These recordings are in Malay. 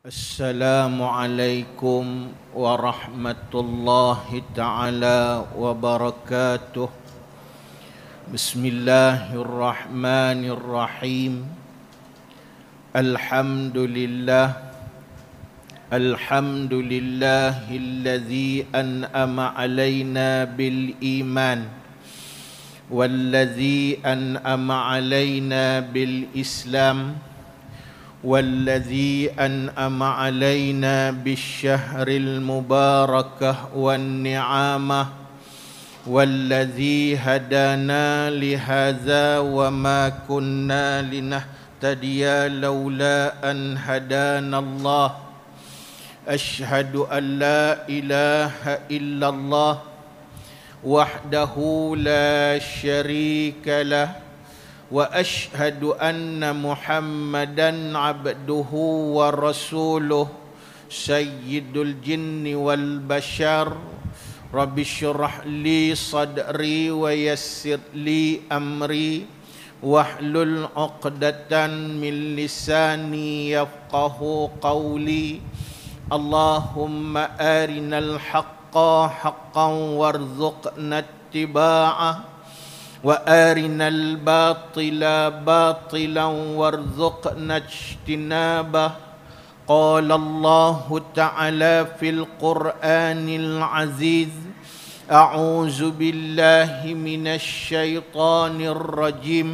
Assalamualaikum warahmatullahi ta'ala wabarakatuh. Bismillahirrahmanirrahim. Alhamdulillahilladzi an'ama alaina bil iman walladzi an'ama alaina bil islam والذي أنعم علينا بالشهر المبارك والنعامة والذي هدانا لهذا وما كنا لنهتدي لولا أن هدانا الله أشهد أن لا إله إلا الله وحده لا شريك له وأشهد أن محمدًا عبده ورسوله سيد الجن والبشر رب اشرح لي صدري ويسر لي أمري واحلل عقدة من لساني يفقه قولي اللهم أرنا الحق حقا وارزقنا اتباعه وأرنا الباطل باطلا وارزقنا اجتنابه قال الله تعالى في القرآن العزيز أعوذ بالله من الشيطان الرجيم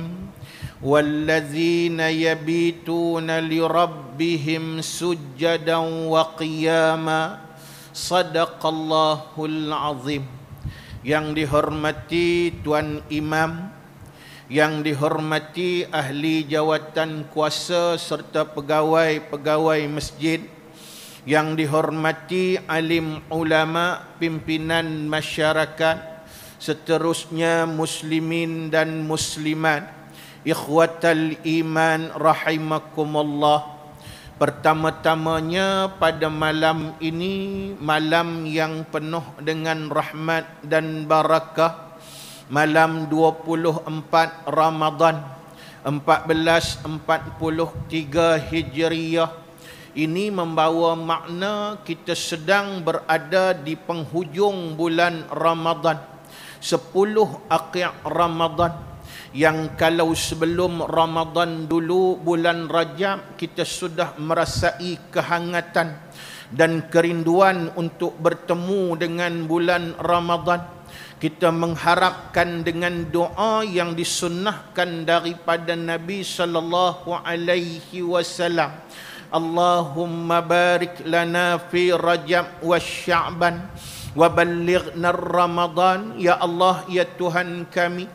والذين يبيتون لربهم سجدا وقياما صدق الله العظيم. Yang dihormati Tuan Imam, yang dihormati ahli jawatan kuasa serta pegawai-pegawai masjid, yang dihormati alim ulama, pimpinan masyarakat, seterusnya muslimin dan muslimat, ikhwatal iman rahimakumullah. Pertama-tamanya pada malam ini, malam yang penuh dengan rahmat dan barakah, malam 24 Ramadan 1443 Hijriah, ini membawa makna kita sedang berada di penghujung bulan Ramadan, 10 akhir Ramadan. Yang kalau sebelum Ramadan dulu, bulan Rajab, kita sudah merasai kehangatan dan kerinduan untuk bertemu dengan bulan Ramadan. Kita mengharapkan dengan doa yang disunnahkan daripada Nabi sallallahu alaihi wasallam, Allahumma barik lana fi Rajab wa Sya'ban wa ballighna Ramadan. Ya Allah, ya Tuhan kami,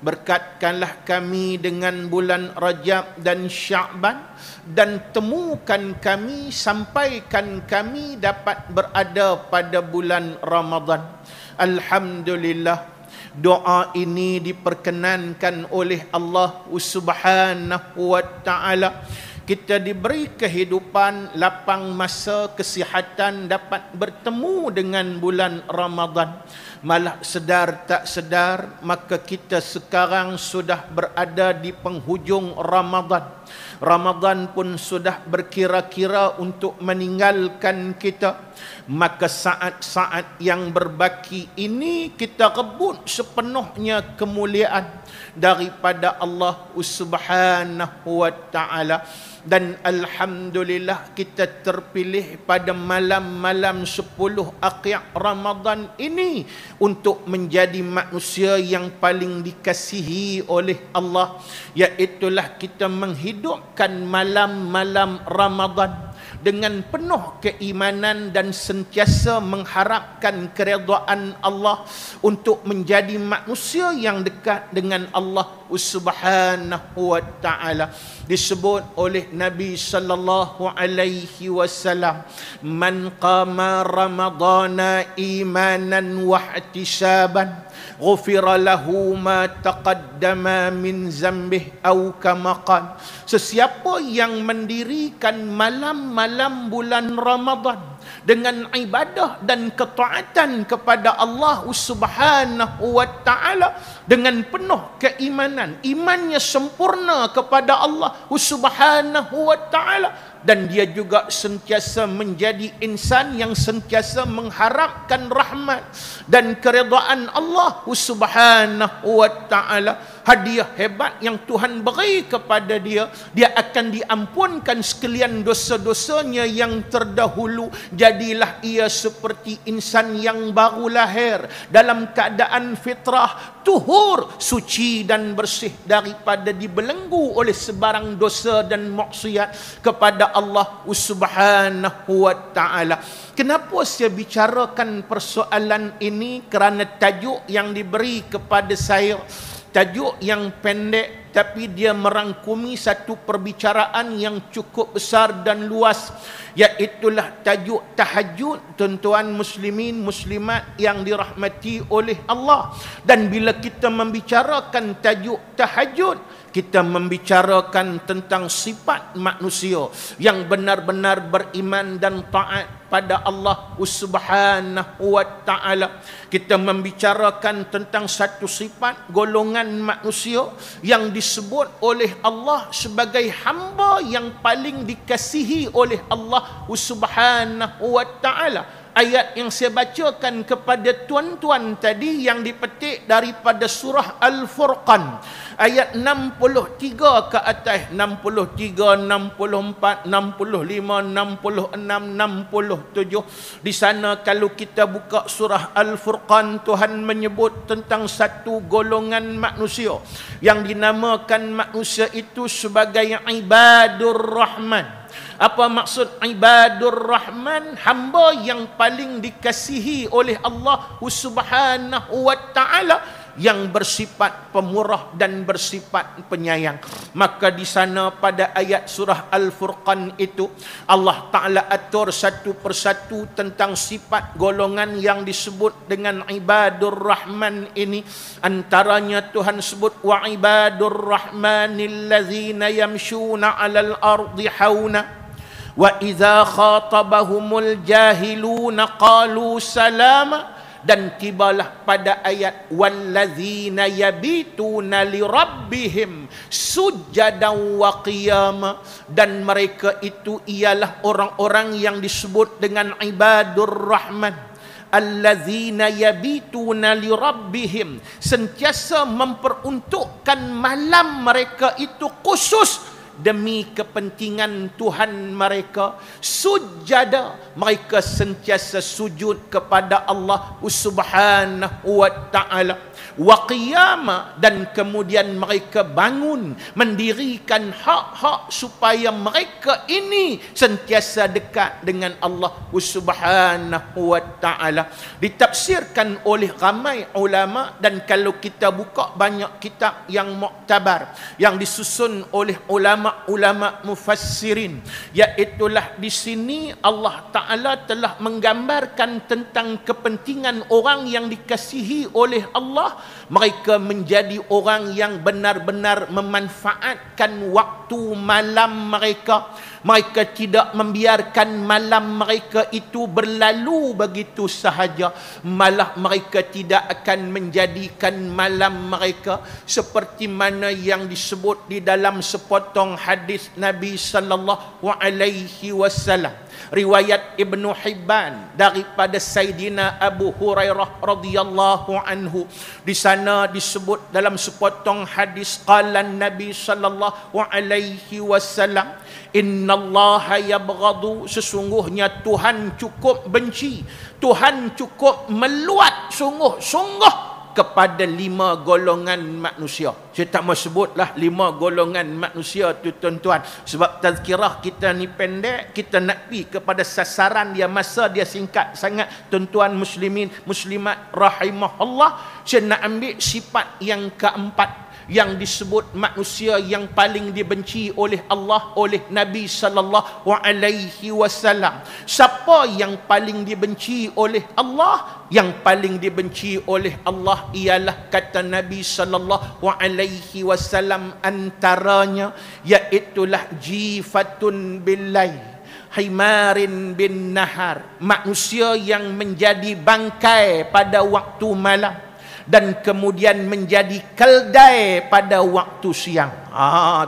berkatkanlah kami dengan bulan Rajab dan Sya'ban, dan temukan kami, sampaikan kami dapat berada pada bulan Ramadan. Alhamdulillah, doa ini diperkenankan oleh Allah Subhanahu wa ta'ala. Kita diberi kehidupan, lapang masa, kesihatan, dapat bertemu dengan bulan Ramadan. Malah sedar tak sedar, maka kita sekarang sudah berada di penghujung Ramadan. Ramadan pun sudah berkira-kira untuk meninggalkan kita. Maka saat-saat yang berbaki ini kita rebut sepenuhnya kemuliaan daripada Allah Subhanahu wa ta'ala. Dan alhamdulillah kita terpilih pada malam-malam 10 akhir Ramadan ini untuk menjadi manusia yang paling dikasihi oleh Allah, iaitulah kita menghidupkan malam-malam Ramadan dengan penuh keimanan dan sentiasa mengharapkan keredaan Allah untuk menjadi manusia yang dekat dengan Allah Subhanahu wa ta'ala. Disebut oleh Nabi sallallahu alaihi wasallam, man qama ramadana imanan wa ihtisaban ghufira lahu ma taqaddama min zambih au kama qala. Sesiapa yang mendirikan malam-malam bulan Ramadan dengan ibadah dan ketaatan kepada Allah Subhanahu wa taala dengan penuh keimanan, imannya sempurna kepada Allah Subhanahu wa taala, dan dia juga sentiasa menjadi insan yang sentiasa mengharapkan rahmat dan keredaan Allah Subhanahu wa taala. Hadiah hebat yang Tuhan beri kepada dia, dia akan diampunkan sekalian dosa-dosanya yang terdahulu. Jadilah ia seperti insan yang baru lahir dalam keadaan fitrah, tuhur, suci dan bersih daripada dibelenggu oleh sebarang dosa dan maksiat kepada Allah Subhanahu wa taala. Kenapa saya bicarakan persoalan ini? Kerana tajuk yang diberi kepada saya, tajuk yang pendek tapi dia merangkumi satu perbicaraan yang cukup besar dan luas, iaitulah tajuk tahajud. Tuan-tuan muslimin muslimat yang dirahmati oleh Allah, dan bila kita membicarakan tajuk tahajud, kita membicarakan tentang sifat manusia yang benar-benar beriman dan taat pada Allah Subhanahu wa taala. Kita membicarakan tentang satu sifat golongan manusia yang disebut oleh Allah sebagai hamba yang paling dikasihi oleh Allah Subhanahu wa taala. Ayat yang saya bacakan kepada tuan-tuan tadi yang dipetik daripada surah Al-Furqan, ayat 63 ke atas, 63, 64, 65, 66, 67. Di sana kalau kita buka surah Al-Furqan, Tuhan menyebut tentang satu golongan manusia yang dinamakan manusia itu sebagai ibadur rahman. Apa maksud ibadur rahman? Hamba yang paling dikasihi oleh Allah Subhanahu wa taala, yang bersifat pemurah dan bersifat penyayang. Maka di sana pada ayat surah Al-Furqan itu Allah Ta'ala atur satu persatu tentang sifat golongan yang disebut dengan ibadur rahman ini. Antaranya Tuhan sebut wa ibadur rahmanil ladzina yamshuna 'alal ardi hauna wa idza khatabahumul jahiluna qalu salama. Dan tibalah pada ayat wallazina yabituna lirabbihim sujjadan wa qiyama, dan mereka itu ialah orang-orang yang disebut dengan ibadur rahman, allazina yabituna lirabbihim, sentiasa memperuntukkan malam mereka itu khusus demi kepentingan Tuhan mereka. Sujada, mereka sentiasa sujud kepada Allah Subhanahu wa taala. Wa qiyama, dan kemudian mereka bangun mendirikan hak-hak supaya mereka ini sentiasa dekat dengan Allah Subhanahu wa taala. Ditafsirkan oleh ramai ulama, dan kalau kita buka banyak kitab yang muktabar yang disusun oleh ulama mufassirin, iaitulah di sini Allah Ta'ala telah menggambarkan tentang kepentingan orang yang dikasihi oleh Allah. Mereka menjadi orang yang benar-benar memanfaatkan waktu malam mereka. Mereka tidak membiarkan malam mereka itu berlalu begitu sahaja. Malah mereka tidak akan menjadikan malam mereka seperti mana yang disebut di dalam sepotong hadis Nabi sallallahu alaihi wasallam, riwayat Ibnu Hibban daripada Sayyidina Abu Hurairah radhiyallahu anhu. Di sana disebut dalam sepotong hadis, qala Nabi sallallahu alaihi wasallam, innallaha yabghadu, sesungguhnya Tuhan cukup benci, Tuhan cukup meluat sungguh-sungguh kepada 5 golongan manusia. Saya tak mau sebutlah 5 golongan manusia tu tuan-tuan, sebab tazkirah kita ni pendek, kita nak pergi kepada sasaran dia, masa dia singkat sangat. Tuan-tuan muslimin muslimat rahimahullah, saya nak ambil sifat yang keempat yang disebut manusia yang paling dibenci oleh Allah, oleh Nabi sallallahu alaihi wasallam. Siapa yang paling dibenci oleh Allah? Yang paling dibenci oleh Allah ialah, kata Nabi sallallahu alaihi wasallam, antaranya iaitulah jifatun billail, himarin bin nahar, manusia yang menjadi bangkai pada waktu malam dan kemudian menjadi keldai pada waktu siang.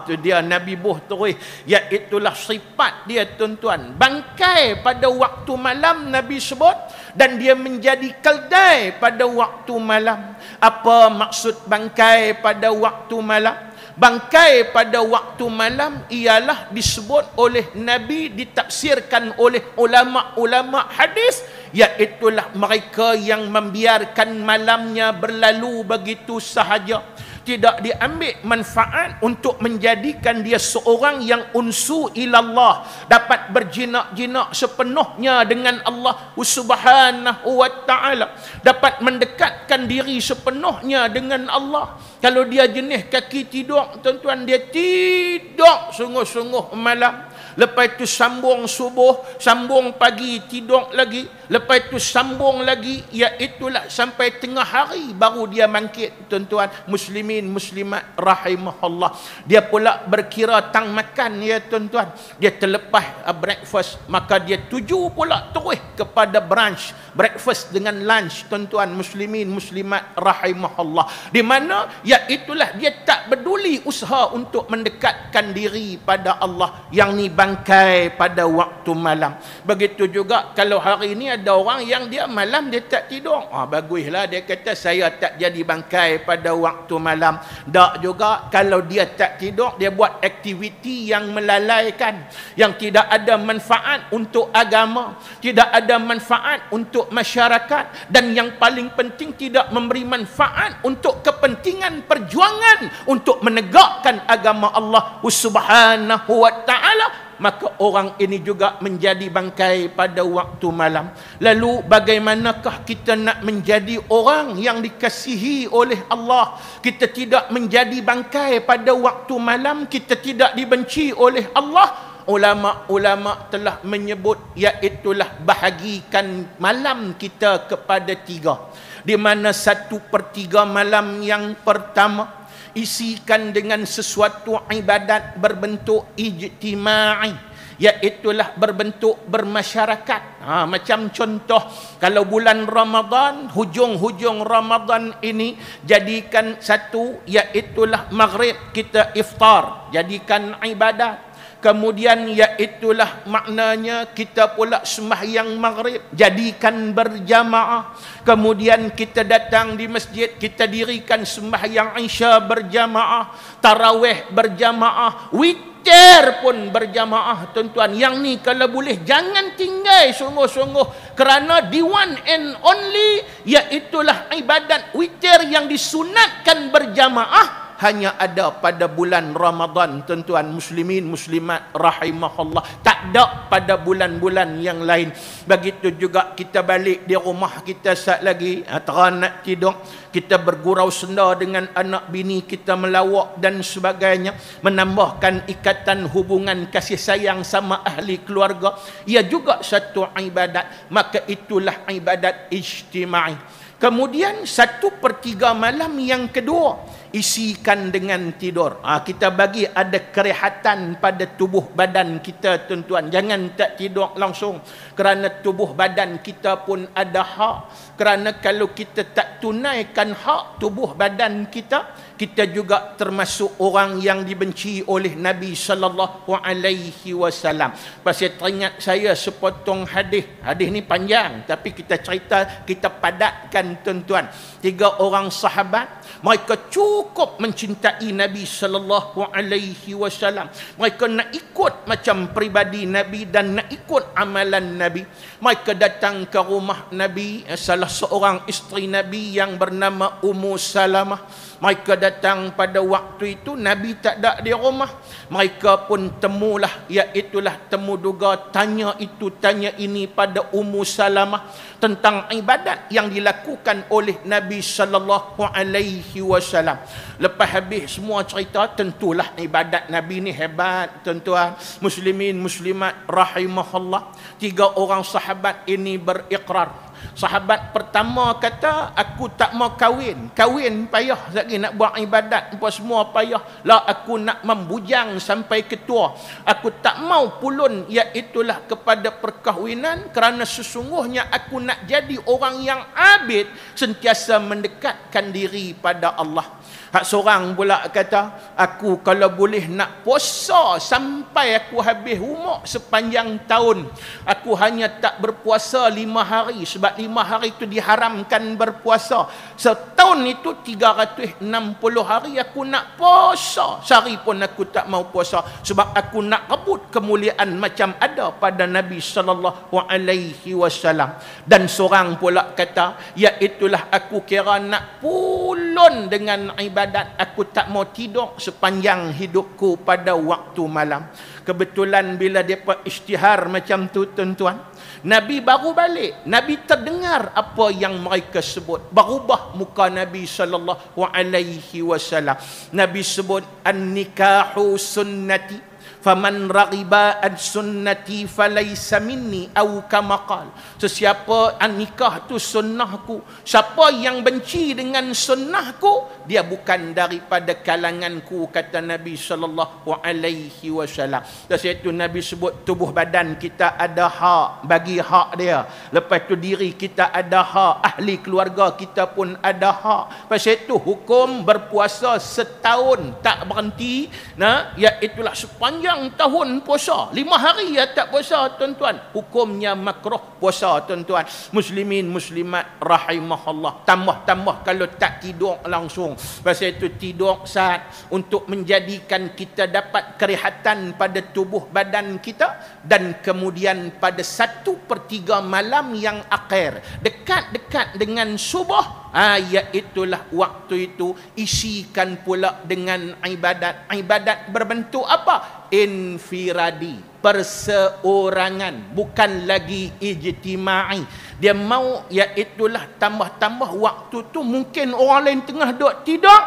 Tu dia Nabi Buh terus, iaitulah sifat dia tuan-tuan. Bangkai pada waktu malam Nabi sebut, dan dia menjadi keldai pada waktu malam. Apa maksud bangkai pada waktu malam? Bangkai pada waktu malam ialah disebut oleh Nabi, ditafsirkan oleh ulama-ulama hadis, iaitulah mereka yang membiarkan malamnya berlalu begitu sahaja, tidak diambil manfaat untuk menjadikan dia seorang yang unsu ilallah, dapat berjinak-jinak sepenuhnya dengan Allah Subhanahu wa ta'ala, dapat mendekatkan diri sepenuhnya dengan Allah. Kalau dia jenis kaki tidur, tuan-tuan, dia tidur sungguh-sungguh malam, lepas itu sambung subuh, sambung pagi, tidur lagi, lepas itu sambung lagi, iaitulah sampai tengah hari baru dia bangkit, tuan-tuan muslimin muslimat rahimahullah. Dia pula berkira tang makan, ya tuan-tuan, dia terlepas breakfast, maka dia tuju pula terus kepada brunch, breakfast dengan lunch, tuan-tuan muslimin muslimat rahimahullah, di mana iaitulah dia tak peduli usaha untuk mendekatkan diri pada Allah, yang ni bangkai pada waktu malam. Begitu juga kalau hari ini ada orang yang dia malam dia tak tidur, baguslah, dia kata saya tak jadi bangkai pada waktu malam. Tak juga, kalau dia tak tidur, dia buat aktiviti yang melalaikan, yang tidak ada manfaat untuk agama, tidak ada manfaat untuk masyarakat, dan yang paling penting tidak memberi manfaat untuk kepentingan perjuangan untuk menegakkan agama Allah Subhanahu wa ta'ala, maka orang ini juga menjadi bangkai pada waktu malam. Lalu bagaimanakah kita nak menjadi orang yang dikasihi oleh Allah? Kita tidak menjadi bangkai pada waktu malam, kita tidak dibenci oleh Allah. Ulama-ulama telah menyebut, iaitulah bahagikan malam kita kepada 3, di mana 1/3 malam yang pertama isikan dengan sesuatu ibadat berbentuk ijtima'i, iaitulah berbentuk bermasyarakat. Macam contoh, kalau bulan Ramadan, hujung-hujung Ramadan ini, jadikan satu, iaitulah maghrib kita iftar, jadikan ibadat. Kemudian iaitulah maknanya kita pula sembahyang maghrib, jadikan berjamaah. Kemudian kita datang di masjid, kita dirikan sembahyang isya berjamaah, tarawih berjamaah, witir pun berjamaah, tuan-tuan. Yang ni kalau boleh jangan tinggal sungguh-sungguh, kerana the one and only, iaitulah ibadat witir yang disunatkan berjamaah hanya ada pada bulan Ramadan, tuan-tuan muslimin muslimat rahimahullah, tak ada pada bulan-bulan yang lain. Begitu juga kita balik di rumah kita saat lagi nak tidur, kita bergurau senda dengan anak bini kita, melawak dan sebagainya, menambahkan ikatan hubungan kasih sayang sama ahli keluarga, ia juga satu ibadat, maka itulah ibadat ijtima'i. Kemudian 1/3 malam yang kedua isikan dengan tidur. Kita bagi ada kerehatan pada tubuh badan kita, tuan-tuan. Jangan tak tidur langsung, kerana tubuh badan kita pun ada hak. Kerana kalau kita tak tunaikan hak tubuh badan kita, kita juga termasuk orang yang dibenci oleh Nabi sallallahu alaihi wasallam. Pasal teringat saya sepotong hadis. Hadis ni panjang tapi kita cerita, kita padatkan, tuan-tuan. 3 orang sahabat, mereka cukup mencintai Nabi sallallahu alaihi wasallam. Mereka nak ikut macam peribadi Nabi dan nak ikut amalan Nabi. Mereka datang ke rumah Nabi, salah seorang isteri Nabi yang bernama Ummu Salamah. Mereka datang pada waktu itu Nabi tak ada di rumah. Mereka pun temulah, iaitulah temu duga, tanya itu tanya ini pada Ummu Salamah tentang ibadat yang dilakukan oleh Nabi sallallahu alaihi wasallam. Lepas habis semua cerita, tentulah ibadat Nabi ni hebat, tuan-tuan muslimin muslimat rahimahullah. 3 orang sahabat ini berikrar, Sahabat pertama kata, aku tak mau kahwin. Kahwin payah lagi, nak buat ibadat apa semua payah. Lah aku nak membujang sampai ketua. Aku tak mau pulun iaitulah kepada perkahwinan, kerana sesungguhnya aku nak jadi orang yang abid, sentiasa mendekatkan diri pada Allah. Hak seorang pula kata, aku kalau boleh nak puasa sampai aku habis umur sepanjang tahun. Aku hanya tak berpuasa 5 hari, sebab 5 hari itu diharamkan berpuasa. Setahun itu 360 hari aku nak puasa. Sehari pun aku tak mau puasa, sebab aku nak rebut kemuliaan macam ada pada Nabi SAW. Dan seorang pula kata, iaitulah aku kira nak pulun dengan ibadat. Aku tak mau tidur sepanjang hidupku pada waktu malam. Kebetulan bila mereka isytihar macam tu tuan-tuan, Nabi baru balik. Nabi terdengar apa yang mereka sebut. Berubah muka Nabi SAW. Nabi sebut, an-nikahu sunnati, faman raghiba an sunnati falaysa minni, au kama qala. Sesiapa nikah tu sunnahku, siapa yang benci dengan sunnahku, dia bukan daripada kalanganku, kata Nabi SAW. Dan itu Nabi sebut tubuh badan kita ada hak, bagi hak dia. Lepas tu diri kita ada hak, ahli keluarga kita pun ada hak. Pasal itu hukum berpuasa setahun tak berhenti, iaitulah sepanjang tahun puasa. 5 hari ya tak puasa tuan-tuan, hukumnya makruh puasa tuan-tuan. Muslimin muslimat rahimahullah. Tambah-tambah kalau tak tidur langsung. Pasal itu tidur saat untuk menjadikan kita dapat kerehatan pada tubuh badan kita. Dan kemudian pada 1/3 malam yang akhir, dekat-dekat dengan subuh, iaitulah waktu itu isikan pula dengan ibadat. Ibadat berbentuk apa? Infiradi, perseorangan, bukan lagi ijtimai. Dia mau iaitulah tambah-tambah waktu tu, mungkin orang lain tengah duk tidur,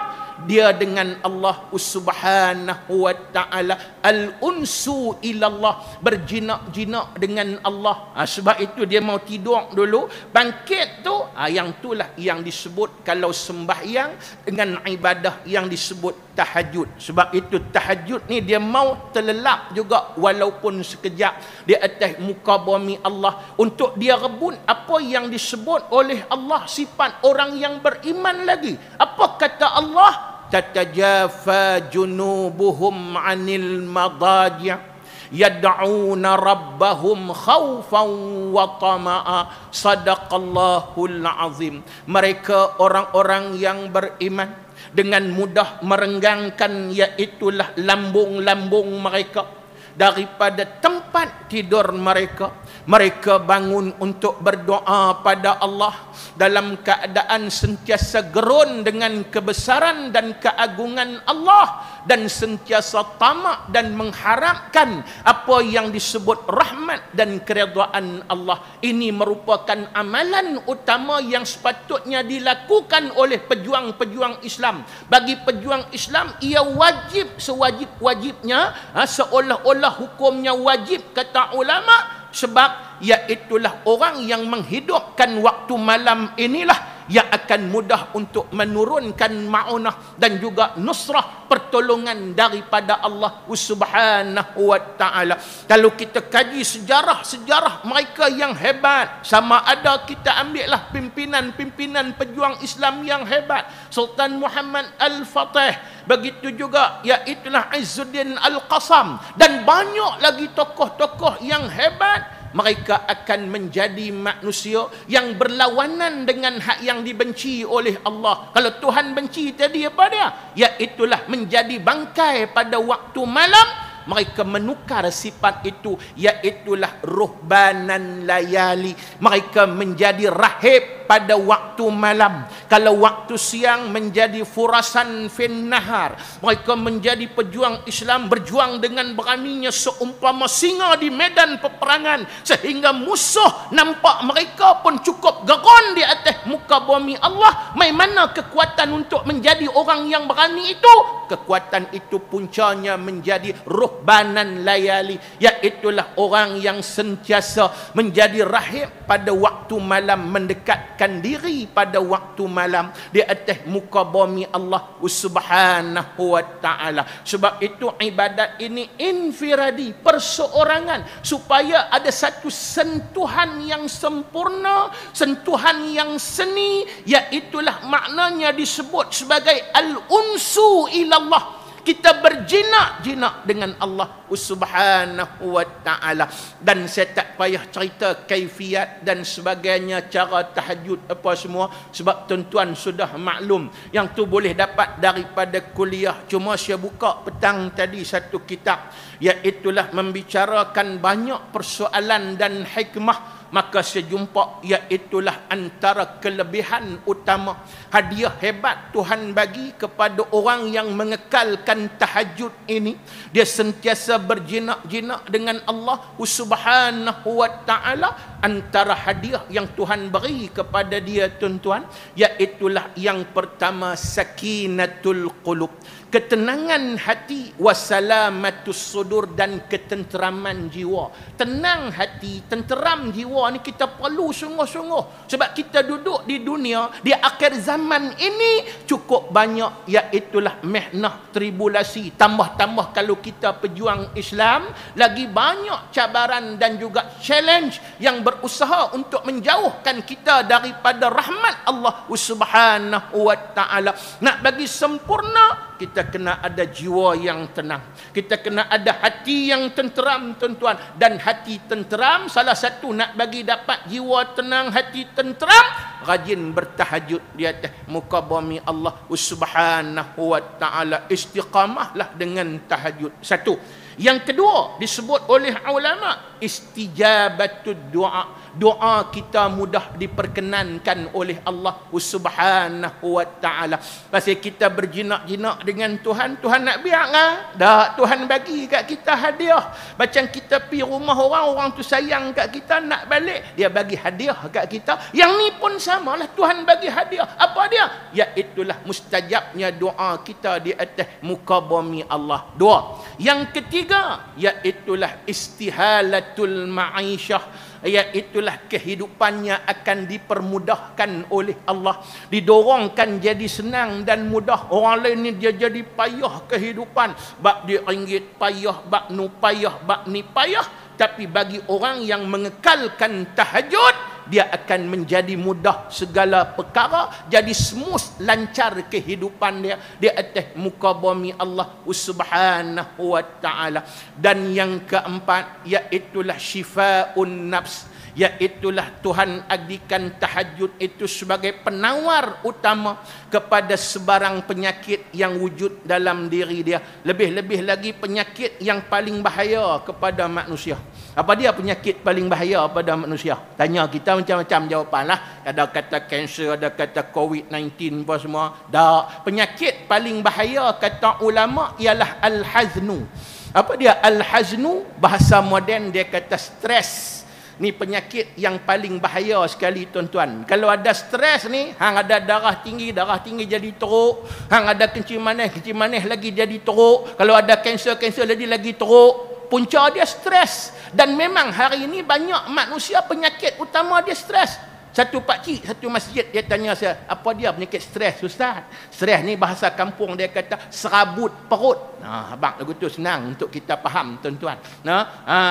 dia dengan Allah Subhanahu wa ta'ala, al-unsu ilallah, berjinak-jinak dengan Allah. Sebab itu dia mau tidur dulu, bangkit tu, yang itulah yang disebut kalau sembahyang dengan ibadah yang disebut tahajud. Sebab itu tahajud ni dia mau terlelap juga walaupun sekejap di atas muka bumi Allah, untuk dia rebut apa yang disebut oleh Allah sifat orang yang beriman lagi. Apa kata Allah? Tatajafa junubuhum 'anil madaji' yad'una rabbahum khaufan wa tama'a. Sadaqallahul azim. Mereka orang-orang yang beriman dengan mudah merenggangkan iaitulah lambung-lambung mereka daripada tempat tidur mereka. Mereka bangun untuk berdoa pada Allah dalam keadaan sentiasa gerun dengan kebesaran dan keagungan Allah, dan sentiasa tamak dan mengharapkan apa yang disebut rahmat dan keredaan Allah. Ini merupakan amalan utama yang sepatutnya dilakukan oleh pejuang-pejuang Islam. Bagi pejuang Islam, ia wajib sewajib-wajibnya, seolah-olah hukumnya wajib, kata ulama. Sebab iaitulah orang yang menghidupkan waktu malam inilah yang akan mudah untuk menurunkan ma'unah dan juga nusrah, pertolongan daripada Allah Subhanahu wa ta'ala. Kalau kita kaji sejarah mereka yang hebat, sama ada kita ambillah pimpinan pejuang Islam yang hebat, Sultan Muhammad Al-Fatih, begitu juga iaitulah Izzuddin Al-Qassam, dan banyak lagi tokoh-tokoh yang hebat. Mereka akan menjadi manusia yang berlawanan dengan hak yang dibenci oleh Allah. Kalau Tuhan benci tadi apa dia? Iaitulah menjadi bangkai pada waktu malam. Mereka menukar sifat itu, iaitulah ruhbanan layali. Mereka menjadi rahib pada waktu malam. Kalau waktu siang menjadi furasan fin nahar. Mereka menjadi pejuang Islam, berjuang dengan beraninya seumpama singa di medan peperangan, sehingga musuh nampak mereka pun cukup geron di atas muka bumi Allah. Mai mana kekuatan untuk menjadi orang yang berani itu? Kekuatan itu puncanya menjadi ruhbanan layali, iaitulah orang yang sentiasa menjadi rahib pada waktu malam, mendekatkan diri pada waktu malam di atas muka bumi Allah Subhanahu wa ta'ala. Sebab itu ibadat ini infiradi, perseorangan, supaya ada satu sentuhan yang sempurna, sentuhan yang seni, iaitulah maknanya disebut sebagai al-unsu ilallah. Kita berjinak-jinak dengan Allah Subhanahu wa ta'ala. Dan saya tak payah cerita kaifiat dan sebagainya, cara tahajud apa semua, sebab tuan-tuan sudah maklum. Yang tu boleh dapat daripada kuliah. Cuma saya buka petang tadi satu kitab, iaitulah membicarakan banyak persoalan dan hikmah. Maka saya jumpa iaitulah antara kelebihan utama, hadiah hebat Tuhan bagi kepada orang yang mengekalkan tahajud ini. Dia sentiasa berjinak-jinak dengan Allah Subhanahu wa ta'ala. Antara hadiah yang Tuhan beri kepada dia, tuan-tuan, iaitulah yang pertama, sakinatul qulub, ketenangan hati, wasalamatus sudur, dan ketenteraman jiwa. Tenang hati, tenteram jiwa ni kita perlu sungguh-sungguh. Sebab kita duduk di dunia, di akhir zaman ini cukup banyak, iaitulah mihnah, tribulasi. Tambah-tambah kalau kita pejuang Islam, lagi banyak cabaran dan juga challenge yang berusaha untuk menjauhkan kita daripada rahmat Allah Subhanahu wa ta'ala. Nak bagi sempurna, kita kena ada jiwa yang tenang. Kita kena ada hati yang tenteram, tuan-tuan. Dan hati tenteram, salah satu nak bagi dapat jiwa tenang, hati tenteram, rajin bertahajud di atas muka bumi Allah Subhanahu wa ta'ala. Istiqamahlah dengan tahajud. Satu. Yang kedua, disebut oleh ulama, istijabatud doa. Doa kita mudah diperkenankan oleh Allah Subhanahu wa ta'ala. Pasal kita berjinak-jinak dengan Tuhan, Tuhan nak biar kan? Dah, Tuhan bagi kat kita hadiah. Macam kita pergi rumah orang, orang tu sayang kat kita, nak balik, dia bagi hadiah kat kita. Yang ni pun samalah, Tuhan bagi hadiah. Apa dia? Iaitulah mustajabnya doa kita di atas muka bumi Allah. Dua. Yang ketiga, iaitulah istihalatul ma'isyah, iaitulah kehidupannya akan dipermudahkan oleh Allah, didorongkan jadi senang dan mudah. Orang lain ni dia jadi payah kehidupan, bab dia ringgit payah, bab nu payah, bab ni payah. Tapi bagi orang yang mengekalkan tahajud, dia akan menjadi mudah segala perkara, jadi smooth, lancar kehidupan dia di atas muka bumi Allah Subhanahu wa ta'ala. Dan yang keempat, iaitulah syifaun nafs, iaitulah Tuhan adikan tahajud itu sebagai penawar utama kepada sebarang penyakit yang wujud dalam diri dia. Lebih-lebih lagi penyakit yang paling bahaya kepada manusia. Apa dia penyakit paling bahaya pada manusia? Tanya kita macam-macam jawapan lah. Ada kata kanser, ada kata COVID-19 apa semua. Dah, penyakit paling bahaya kata ulama ialah al-haznu. Apa dia al-haznu? Bahasa moden dia kata stres. Ni penyakit yang paling bahaya sekali, tuan-tuan. Kalau ada stres ni, hang ada darah tinggi jadi teruk. Hang ada kencing manis lagi jadi teruk. Kalau ada kanser lagi teruk. Punca dia stres. Dan memang hari ini banyak manusia penyakit utama dia stres. Satu pakcik, satu masjid, dia tanya saya, apa dia penyakit stres, Ustaz? Stres ni bahasa kampung dia kata serabut perut. Nah, abang lagu tu senang untuk kita faham, tuan-tuan. Nah,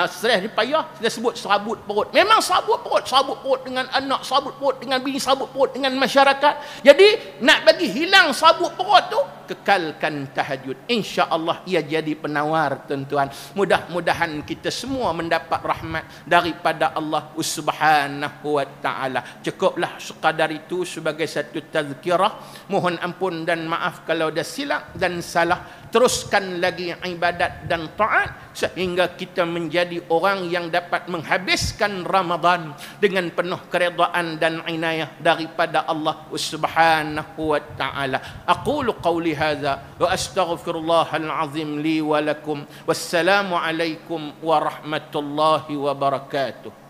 stres ni payah, kita sebut serabut perut. Memang serabut perut dengan anak, serabut perut dengan bini, serabut perut dengan masyarakat. Jadi, nak bagi hilang serabut perut tu, kekalkan tahajud. Insya-Allah ia jadi penawar, tuan-tuan. Mudah-mudahan kita semua mendapat rahmat daripada Allah Subhanahu wa ta'ala. Cukuplah sekadar itu sebagai satu tazkirah. Mohon ampun dan maaf kalau ada silap dan salah. teruskan lagi ibadat dan taat sehingga kita menjadi orang yang dapat menghabiskan Ramadan dengan penuh keredaan dan inayah daripada Allah Subhanahu wa taala. Aqulu qawli hadza wa astaghfirullahal azim li wa lakum. Wassalamu alaikum warahmatullahi wabarakatuh.